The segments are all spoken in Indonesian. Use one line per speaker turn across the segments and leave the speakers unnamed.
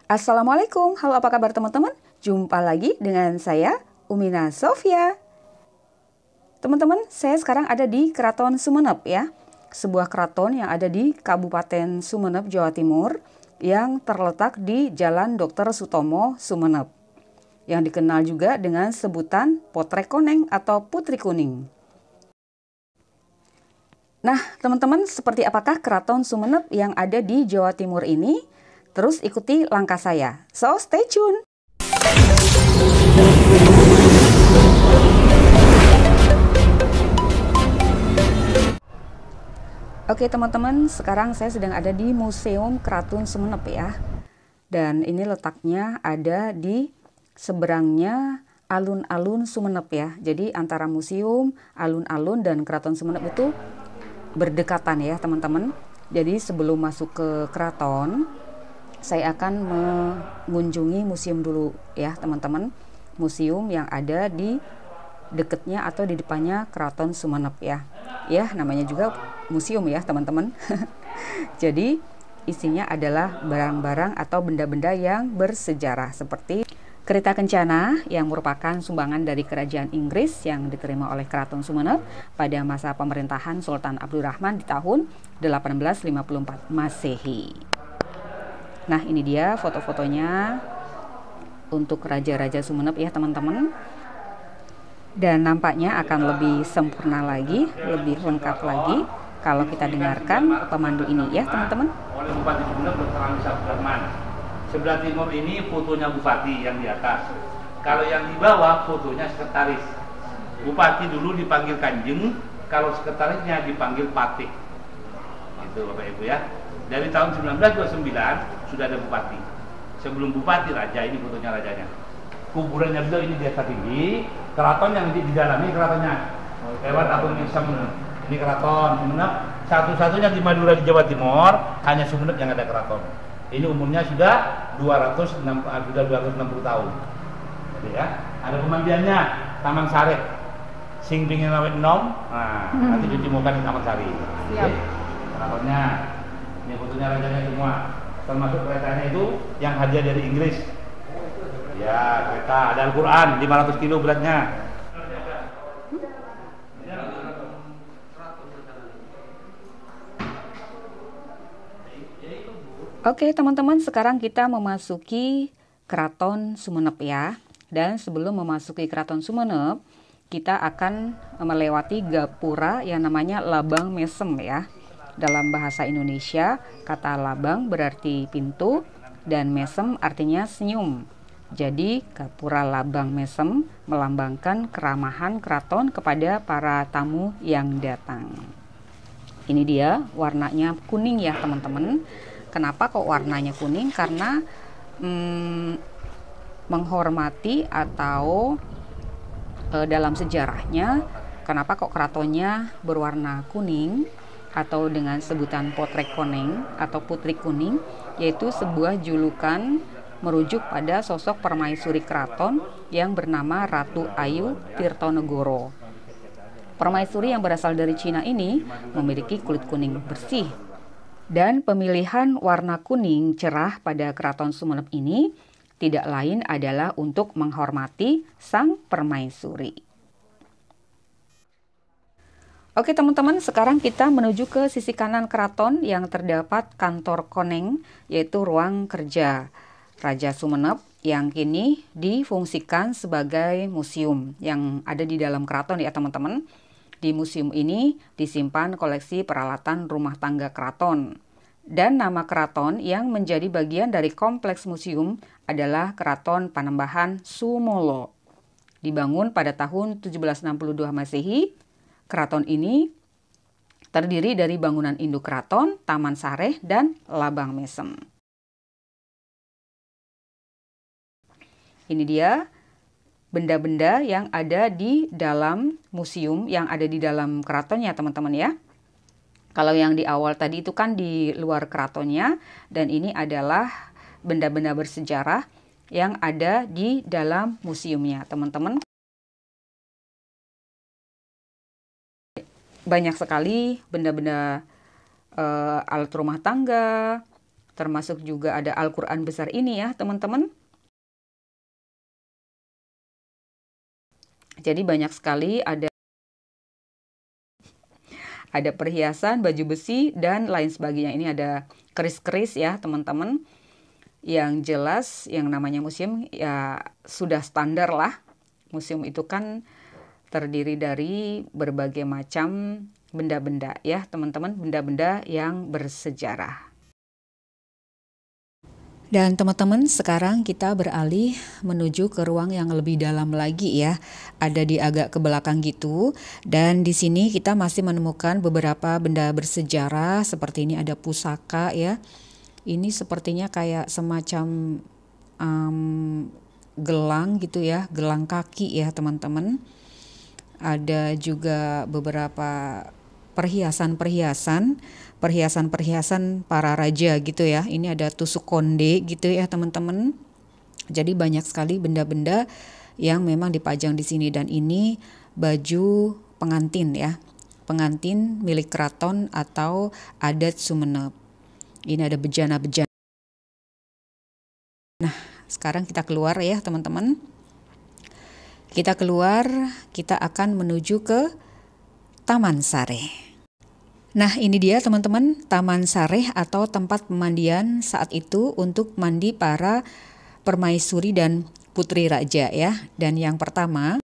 Assalamualaikum, halo apa kabar teman-teman? Jumpa lagi dengan saya, Umina Sofia. Teman-teman, saya sekarang ada di Keraton Sumeneb ya. Sebuah keraton yang ada di Kabupaten Sumeneb, Jawa Timur, yang terletak di Jalan Dr. Sutomo, Sumeneb. Yang dikenal juga dengan sebutan Potrek Koneng atau Putri Kuning. Nah, teman-teman, seperti apakah Keraton Sumeneb yang ada di Jawa Timur ini? Terus ikuti langkah saya. So, stay tune! Oke teman-teman, sekarang saya sedang ada di Museum Keraton Sumeneb ya. Dan ini letaknya ada di seberangnya alun-alun Sumeneb ya. Jadi antara museum, alun-alun dan Keraton Sumeneb itu berdekatan ya teman-teman. Jadi sebelum masuk ke keraton, saya akan mengunjungi museum dulu ya teman-teman. Museum yang ada di dekatnya atau di depannya Keraton Sumeneb ya. Ya, namanya juga museum ya teman-teman. Jadi isinya adalah barang-barang atau benda-benda yang bersejarah seperti kereta kencana yang merupakan sumbangan dari kerajaan Inggris yang diterima oleh Keraton Sumeneb pada masa pemerintahan Sultan Abdurrahman di tahun 1854 Masehi. Nah, ini dia foto-fotonya untuk raja-raja Sumeneb ya teman-teman. Dan nampaknya akan lebih sempurna lagi, lebih lengkap lagi kalau kita dengarkan pemandu ini ya teman-teman.
Oleh Bupati Sumeneb Dr. Anissa Abdurrahman. Sebelah timur ini fotonya Bupati yang di atas. Kalau yang di bawah fotonya sekretaris. Bupati dulu dipanggil Kanjeng, kalau sekretarisnya dipanggil Patih. Itu Bapak Ibu ya. Dari tahun 1929 sudah ada Bupati. Sebelum Bupati Raja, ini fotonya rajanya. Kuburannya beliau ini di atas tinggi, keraton yang di dalamnya keratonnya lewat akun Islam. Ini keraton Sumeneb, satu-satunya di Madura di Jawa Timur hanya Sumeneb yang ada keraton. Ini umurnya sudah 260 tahun. Jadi ya, ada pemandiannya Taman Sari. Sing pingin awet nom, nah nanti cuci muka di Taman Sari.
Siap.
Keratonnya, ini fotonya rajanya semua, termasuk keretanya itu yang hadiah dari Inggris. Ya, kereta ada Al-Quran 500 kilo beratnya.
Oke teman-teman, sekarang kita memasuki Keraton Sumeneb ya. Dan sebelum memasuki Keraton Sumeneb, kita akan melewati gapura yang namanya Labang Mesem ya. Dalam bahasa Indonesia, kata labang berarti pintu dan mesem artinya senyum. Jadi gapura Labang Mesem melambangkan keramahan keraton kepada para tamu yang datang. Ini dia warnanya kuning ya teman-teman. Kenapa kok warnanya kuning? Karena menghormati atau dalam sejarahnya kenapa kok keratonnya berwarna kuning atau dengan sebutan Potrek Koneng atau Putri Kuning, yaitu sebuah julukan merujuk pada sosok permaisuri keraton yang bernama Ratu Ayu Tirtonegoro. Permaisuri yang berasal dari Cina ini memiliki kulit kuning bersih. Dan pemilihan warna kuning cerah pada Keraton Sumeneb ini tidak lain adalah untuk menghormati sang permaisuri. Oke teman-teman, sekarang kita menuju ke sisi kanan keraton yang terdapat kantor Koneng, yaitu ruang kerja Raja Sumeneb yang kini difungsikan sebagai museum yang ada di dalam keraton ya teman-teman. Di museum ini disimpan koleksi peralatan rumah tangga keraton. Dan nama keraton yang menjadi bagian dari kompleks museum adalah Keraton Panembahan Sumolo. Dibangun pada tahun 1762 Masehi, keraton ini terdiri dari bangunan induk keraton, Taman Sareh, dan Labang Mesem. Ini dia benda-benda yang ada di dalam museum yang ada di dalam keratonnya teman-teman ya. Kalau yang di awal tadi itu kan di luar keratonnya, dan ini adalah benda-benda bersejarah yang ada di dalam museumnya teman-teman. Banyak sekali benda-benda alat rumah tangga, termasuk juga ada Al-Quran besar ini ya teman-teman. Jadi banyak sekali ada perhiasan, baju besi, dan lain sebagainya. Ini ada keris-keris ya teman-teman. Yang jelas yang namanya museum ya sudah standar lah. Museum itu kan terdiri dari berbagai macam benda-benda ya teman-teman. Benda-benda yang bersejarah. Dan teman-teman, sekarang kita beralih menuju ke ruang yang lebih dalam lagi ya. Ada di agak ke belakang gitu. Dan di sini kita masih menemukan beberapa benda bersejarah. Seperti ini ada pusaka ya. Ini sepertinya kayak semacam gelang gitu ya. Gelang kaki ya teman-teman. Ada juga beberapa perhiasan para raja gitu ya. Ini ada tusuk konde gitu ya teman-teman. Jadi banyak sekali benda-benda yang memang dipajang di sini, dan ini baju pengantin ya. Pengantin milik keraton atau adat Sumenep. Ini ada bejana-bejana. Nah, sekarang kita keluar ya teman-teman. Kita keluar, kita akan menuju ke Taman Sareh. Nah ini dia teman-teman, Taman Sareh atau tempat pemandian saat itu untuk mandi para permaisuri dan putri raja ya. Dan yang pertama,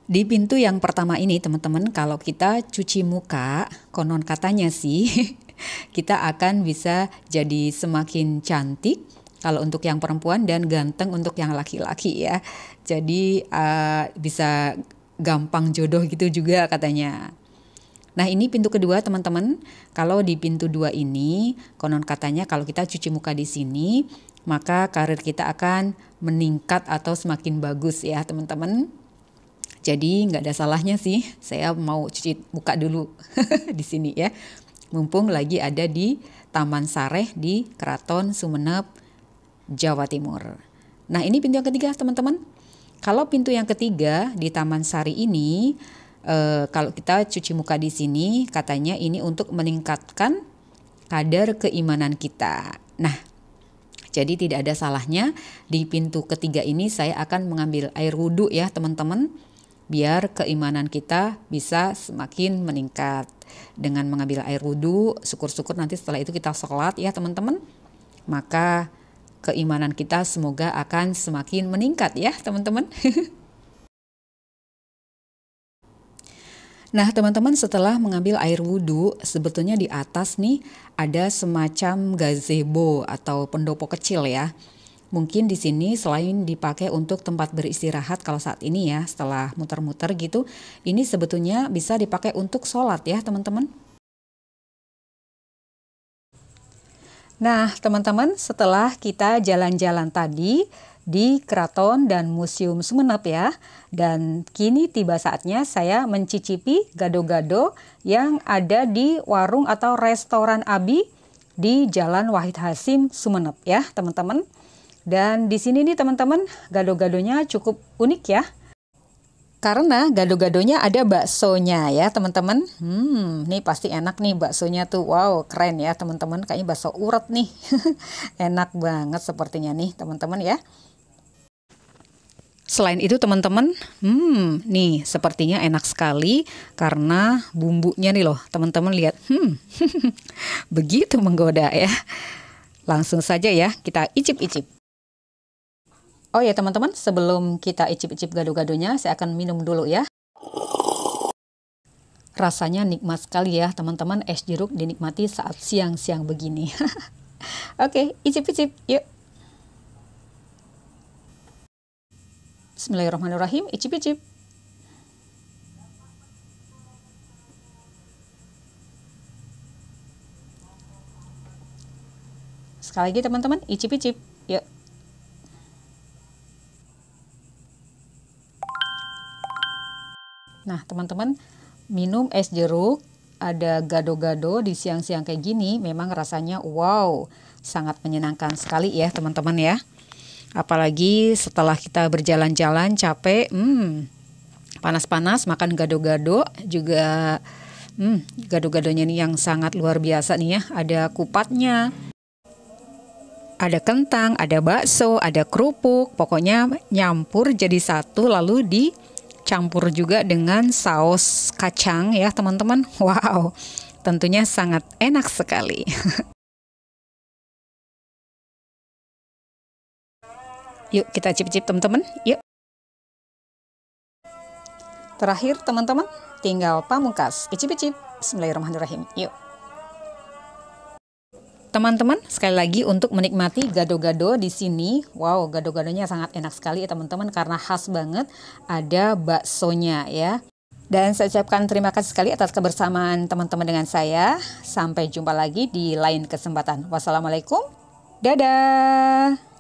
di pintu yang pertama ini teman-teman, kalau kita cuci muka, konon katanya sih kita akan bisa jadi semakin cantik kalau untuk yang perempuan dan ganteng untuk yang laki-laki ya. Jadi bisa gampang jodoh gitu juga katanya. Nah ini pintu kedua teman-teman. Kalau di pintu 2 ini konon katanya kalau kita cuci muka di sini maka karir kita akan meningkat atau semakin bagus ya teman-teman. Jadi nggak ada salahnya sih saya mau cuci muka dulu di sini ya. Mumpung lagi ada di Taman Sareh di Keraton Sumenep, Jawa Timur. Nah ini pintu yang ketiga teman-teman. Kalau pintu yang ketiga di Taman Sari ini kalau kita cuci muka di sini katanya ini untuk meningkatkan kadar keimanan kita. Nah, jadi tidak ada salahnya di pintu ketiga ini saya akan mengambil air wudhu ya teman-teman, biar keimanan kita bisa semakin meningkat. Dengan mengambil air wudhu, syukur-syukur nanti setelah itu kita sholat ya teman-teman, maka keimanan kita semoga akan semakin meningkat ya teman-teman. Nah teman-teman, setelah mengambil air wudhu, sebetulnya di atas nih ada semacam gazebo atau pendopo kecil ya. Mungkin di sini selain dipakai untuk tempat beristirahat kalau saat ini ya, setelah muter-muter gitu, ini sebetulnya bisa dipakai untuk sholat ya teman-teman. Nah teman-teman, setelah kita jalan-jalan tadi di Keraton dan Museum Sumenep ya, dan kini tiba saatnya saya mencicipi gado-gado yang ada di warung atau restoran Abi di Jalan Wahid Hasim Sumenep ya teman-teman. Dan di sini nih teman-teman, gado-gadonya cukup unik ya, karena gado-gadonya ada baksonya ya teman-teman. Nih pasti enak nih baksonya tuh. Wow, keren ya teman-teman. Kayaknya bakso urat nih. Enak banget sepertinya nih teman-teman ya. Selain itu teman-teman, nih sepertinya enak sekali karena bumbunya nih loh teman-teman, lihat. Begitu menggoda ya. Langsung saja ya kita icip-icip. Oh ya teman-teman, sebelum kita icip-icip gado-gadonya, saya akan minum dulu ya. Rasanya nikmat sekali ya teman-teman, es jeruk dinikmati saat siang-siang begini. Oke, icip-icip yuk. Bismillahirrahmanirrahim, icip-icip. Sekali lagi teman-teman, icip-icip. Yuk. Nah teman-teman, minum es jeruk, ada gado-gado di siang-siang kayak gini, memang rasanya wow, sangat menyenangkan sekali ya teman-teman ya. Apalagi setelah kita berjalan-jalan capek, panas-panas, makan gado-gado juga, gado-gadonya nih yang sangat luar biasa nih ya. Ada kupatnya, Ada kentang, ada bakso, ada kerupuk, pokoknya nyampur jadi satu lalu dicampur juga dengan saus kacang ya teman-teman. Wow, tentunya sangat enak sekali. Yuk kita cicip-cicip teman-teman, yuk. Terakhir teman-teman, tinggal pamungkas, icip-icip. Bismillahirrahmanirrahim, yuk. Teman-teman, sekali lagi untuk menikmati gado-gado di sini, wow, gado-gadonya sangat enak sekali ya teman-teman karena khas banget ada baksonya ya. Dan saya ucapkan terima kasih sekali atas kebersamaan teman-teman dengan saya. Sampai jumpa lagi di lain kesempatan. Wassalamualaikum. Dadah.